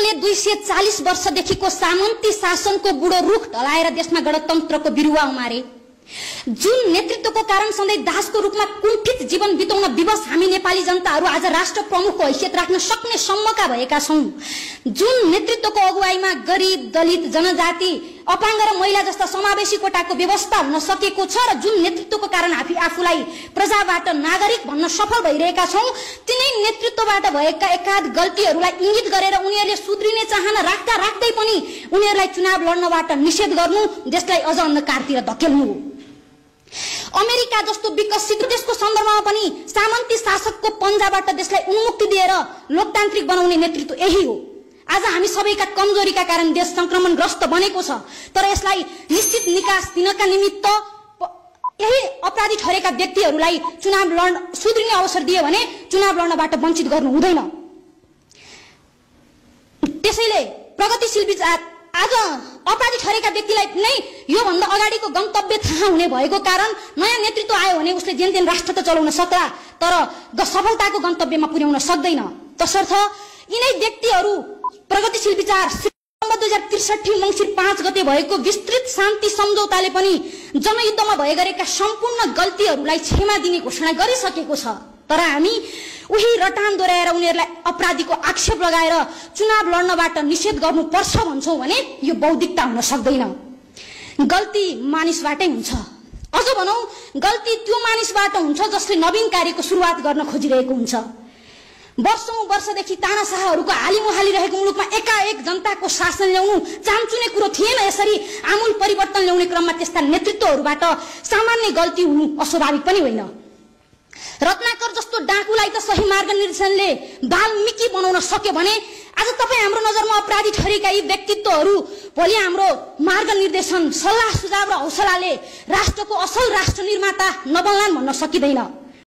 नेतृत्वले 240 वर्षदेखिको सामन्ती शासनको बुढो रुख ढलाएर देशमा गणतन्त्रको बिरुवा उमारे। जुन नेतृत्वको कारण सधैँ दासको रूपमा कुण्ठित जीवन बिताउन विवश हामी नेपाली जनताहरू आज राष्ट्र प्रमुखको हैसियत राख्न सक्ने सम्मका भएका छौं। जुन नेतृत्वको अगुवाईमा गरीब, दलित, जनजाति, अपाङ्ग र महिला जस्ता समावेशी कोटाको व्यवस्था हुन सकेको छ र जुन नेतृत्वको कारण आफूलाई प्रजाबाट नागरिक भन्न सफल भइरहेका छौं, तिनै नेतृत्वबाट भएका एकाध गल्तीहरूलाई इंगित गरेर उनीहरूले सुध्रिने चाहना राख्दा राख्दै पनि उनीहरूलाई चुनाव लड्नबाट निषेध गर्नु देशलाई अझ अन्धकारतिर धकेल्नु हो। अमेरिका जस्तो विकसित देशको सन्दर्भमा पनि सामन्ती शासकको पन्जाबाट देशलाई उन्मुक्ति दिएर लोकतान्त्रिक बनाउने नेतृत्व यही हो। आज हामी सबैका कमजोरीका कारण देश संक्रमणग्रस्त बनेको छ, तर यसलाई निश्चित निकास दिनका निमित्त यही अपराधी ठरेका व्यक्तिहरूलाई चुनाव लड्न सुध्रिने अवसर दियो भने चुनाव लड्नबाट वञ्चित गर्नु हुँदैन। त्यसैले प्रगतिशील विचार आज अपराधी ठरेका व्यक्तिलाई नै यो भन्दा अगाडिको गन्तव्य थाहा हुने भएको कारण नयाँ नेतृत्व आयो भने उसले जेन राष्ट्र त चलाउन सक्ला, तर सफलताको गन्तव्यमा पुर्याउन सक्दैन। तसर्थ यिनै व्यक्तिहरू प्रगतिशील विचार 2063 मङ्सिर 5 गते भएको विस्तृत शान्ति सम्झौताले पनि जनयुद्धमा भए गरेका सम्पूर्ण गल्तीहरूलाई क्षमा दिने घोषणा गरिसकेको छ। तर हामी उही रटान दोहोऱ्याएर उनीहरूलाई अपराधीको आक्षेप लगाएर चुनाव लड्नबाट निषेध गर्नुपर्छ भन्छौं भने यो बौद्धिकता हुन सक्दैन। गल्ती मानिसबाटै हुन्छ, अझ भनौं गल्ती त्यो मानिसबाट हुन्छ जसले नवीन कार्यको सुरुवात गर्न खोजिरहेको हुन्छ। वर्षौं वर्षदेखि तानाशाहहरूको हालिमुहाली रहेको मुलुकमा एकाएक जनताको शासन ल्याउनु चामचुने कुरो थिएन। यसरी आमूल परिवर्तन ल्याउने क्रममा त्यस्ता नेतृत्वहरूबाट सामान्य गल्ती हुनु अस्वाभाविक पनि होइन। रत्नाकर जस्तो डाकुलाई त सही मार्गनिर्देशनले बाल्मीकि बनाउन सक्यो भने आज तपाई हाम्रो नजरमा अपराधी ठरेका यी व्यक्तित्वहरू भोलि हाम्रो मार्गनिर्देशन, सल्लाह सुझाव र हौसलाले राष्ट्रको असल राष्ट्र निर्माता नबन्लान् भन्न सकिँदैन।